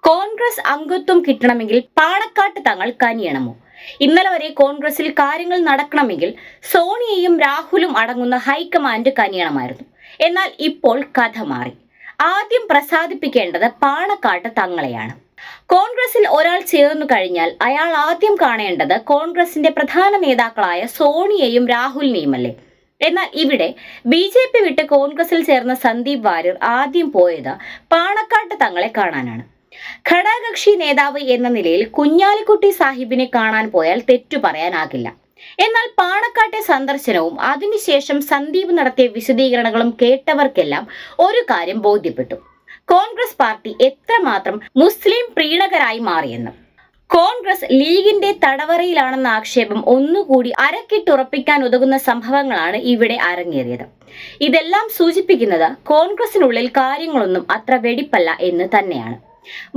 കോൺഗ്രസ് അംഗത്വം കിട്ടണമെങ്കിൽ പാണക്കാട്ട് തങ്ങൾ കനിയണമോ? ഇന്നലെ വരെ കോൺഗ്രസിൽ കാര്യങ്ങൾ നടക്കണമെങ്കിൽ സോണിയയും രാഹുലും അടങ്ങുന്ന ഹൈക്കമാൻഡ് കനിയണമായിരുന്നു. എന്നാൽ ഇപ്പോൾ കഥ മാറി. ആദ്യം പ്രസാദിപ്പിക്കേണ്ടത് പാണക്കാട്ട് തങ്ങളെയാണ്. കോൺഗ്രസിൽ ഒരാൾ ചേർന്നു കഴിഞ്ഞാൽ അയാൾ ആദ്യം കാണേണ്ടത് കോൺഗ്രസിന്റെ പ്രധാന നേതാക്കളായ സോണിയയും രാഹുലിനെയുമല്ലേ. എന്നാൽ ഇവിടെ BJP വിട്ട് കോൺഗ്രസിൽ ചേർന്ന സന്ദീപ് വാര്യർ ആദ്യം പോയത് പാണക്കാട്ട് തങ്ങളെ കാണാനാണ്. ഘടകകക്ഷി നേതാവ് എന്ന നിലയിൽ കുഞ്ഞാലിക്കുട്ടി സാഹിബിനെ കാണാൻ പോയാൽ തെറ്റു പറയാനാകില്ല. എന്നാൽ പാണക്കാട്ടെ സന്ദർശനവും അതിനുശേഷം സന്ദീപ് നടത്തിയ വിശദീകരണങ്ങളും കേട്ടവർക്കെല്ലാം ഒരു കാര്യം ബോധ്യപ്പെട്ടു: കോൺഗ്രസ് പാർട്ടി എത്രമാത്രം മുസ്ലിം പ്രീണകരായി മാറിയെന്ന്. കോൺഗ്രസ് ലീഗിന്റെ തടവറയിലാണെന്ന ആക്ഷേപം ഒന്നുകൂടി അരക്കിട്ടുറപ്പിക്കാൻ ഉതകുന്ന സംഭവങ്ങളാണ് ഇവിടെ അരങ്ങേറിയത്. ഇതെല്ലാം സൂചിപ്പിക്കുന്നത് കോൺഗ്രസിനുള്ളിൽ കാര്യങ്ങളൊന്നും അത്ര വെടിപ്പല്ല എന്ന് തന്നെയാണ്.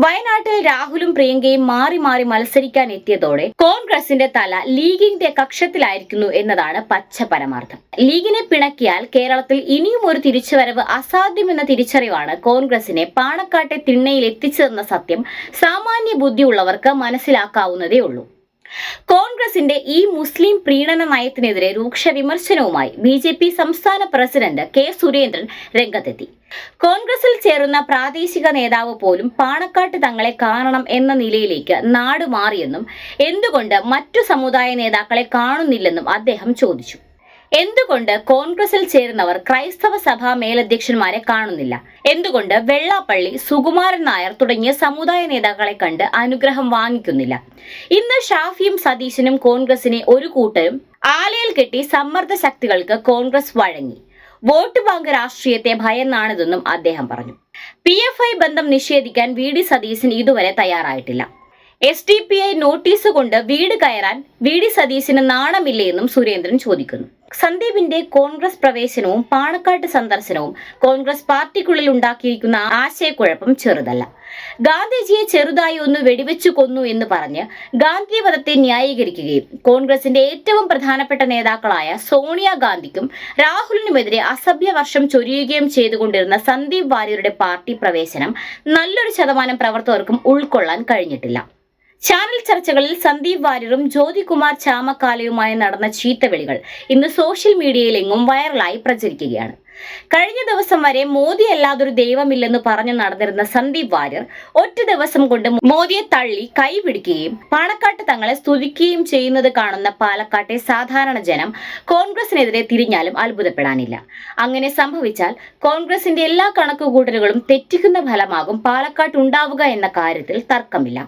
വയനാട്ടിൽ രാഹുലും പ്രിയങ്കയും മാറി മാറി മത്സരിക്കാൻ എത്തിയതോടെ കോൺഗ്രസിന്റെ തല ലീഗിന്റെ കക്ഷത്തിലായിരിക്കുന്നു എന്നതാണ് പച്ച പരമാർത്ഥം. ലീഗിനെ പിണക്കിയാൽ കേരളത്തിൽ ഇനിയും ഒരു തിരിച്ചുവരവ് അസാധ്യമെന്ന തിരിച്ചറിവാണ് കോൺഗ്രസിനെ പാണക്കാട്ടെ തിണ്ണയിൽ എത്തിച്ചതെന്ന സത്യം സാമാന്യ ബുദ്ധിയുള്ളവർക്ക് മനസ്സിലാക്കാവുന്നതേ ഉള്ളൂ. കോൺഗ്രസിന്റെ ഈ മുസ്ലിം പ്രീണന നയത്തിനെതിരെ രൂക്ഷ വിമർശനവുമായി BJP സംസ്ഥാന പ്രസിഡന്റ് K. സുരേന്ദ്രൻ രംഗത്തെത്തി. കോൺഗ്രസിൽ ചേരുന്ന പ്രാദേശിക നേതാവ് പോലും പാണക്കാട്ട് തങ്ങളെ കാണണം എന്ന നിലയിലേക്ക് നാട് മാറിയെന്നും എന്തുകൊണ്ട് മറ്റു സമുദായ നേതാക്കളെ കാണുന്നില്ലെന്നും അദ്ദേഹം ചോദിച്ചു. എന്തുകൊണ്ട് കോൺഗ്രസിൽ ചേരുന്നവർ ക്രൈസ്തവ സഭാ മേലധ്യക്ഷന്മാരെ കാണുന്നില്ല? എന്തുകൊണ്ട് വെള്ളാപ്പള്ളി, സുകുമാരൻ നായർ തുടങ്ങിയ സമുദായ നേതാക്കളെ കണ്ട് അനുഗ്രഹം വാങ്ങിക്കുന്നില്ല? ഇന്ന് ഷാഫിയും സതീശനും കോൺഗ്രസിനെ ഒരു കൂട്ടരും ആലയിൽ കെട്ടി സമ്മർദ്ദ ശക്തികൾക്ക് കോൺഗ്രസ് വഴങ്ങി. വോട്ട് ബാങ്ക് രാഷ്ട്രീയത്തെ ഭയന്നാണിതെന്നും അദ്ദേഹം പറഞ്ഞു. PFI ബന്ധം നിഷേധിക്കാൻ VD സതീശൻ ഇതുവരെ തയ്യാറായിട്ടില്ല. SDPI നോട്ടീസ് കൊണ്ട് വീട് കയറാൻ VD സതീശന് നാണമില്ലേയെന്നും സുരേന്ദ്രൻ ചോദിക്കുന്നു. സന്ദീപിന്റെ കോൺഗ്രസ് പ്രവേശനവും പാണക്കാട്ട് സന്ദർശനവും കോൺഗ്രസ് പാർട്ടിക്കുള്ളിൽ ഉണ്ടാക്കിയിരിക്കുന്ന ആശയക്കുഴപ്പം ചെറുതല്ല. ഗാന്ധിജിയെ ചെറുതായി ഒന്ന് വെടിവെച്ചു കൊന്നു എന്ന് പറഞ്ഞ് ഗാന്ധി വധത്തെ ന്യായീകരിക്കുകയും കോൺഗ്രസിന്റെ ഏറ്റവും പ്രധാനപ്പെട്ട നേതാക്കളായ സോണിയാഗാന്ധിക്കും രാഹുലിനുമെതിരെ അസഭ്യവർഷം ചൊരിയുകയും ചെയ്തുകൊണ്ടിരുന്ന സന്ദീപ് വാര്യരുടെ പാർട്ടി പ്രവേശനം നല്ലൊരു ശതമാനം പ്രവർത്തകർക്കും ഉൾക്കൊള്ളാൻ കഴിഞ്ഞിട്ടില്ല. ചാനൽ ചർച്ചകളിൽ സന്ദീപ് വാര്യറും ജ്യോതികുമാർ ചാമക്കാലയുമായി നടന്ന ചീത്തവിളികൾ ഇന്ന് സോഷ്യൽ മീഡിയയിലെങ്ങും വൈറലായി പ്രചരിക്കുകയാണ്. കഴിഞ്ഞ ദിവസം വരെ മോദി അല്ലാതൊരു ദൈവമില്ലെന്ന് പറഞ്ഞു നടന്നിരുന്ന സന്ദീപ് വാര്യർ ഒറ്റ ദിവസം കൊണ്ട് മോദിയെ തള്ളി കൈപിടിക്കുകയും പാണക്കാട്ട് തങ്ങളെ സ്തുതിക്കുകയും ചെയ്യുന്നത് കാണുന്ന പാലക്കാട്ടെ സാധാരണ ജനം കോൺഗ്രസിനെതിരെ തിരിഞ്ഞാലും അത്ഭുതപ്പെടാനില്ല. അങ്ങനെ സംഭവിച്ചാൽ കോൺഗ്രസിന്റെ എല്ലാ കണക്കുകൂട്ടലുകളും തെറ്റിക്കുന്ന ഫലമാകും പാലക്കാട്ട് ഉണ്ടാവുക എന്ന കാര്യത്തിൽ തർക്കമില്ല.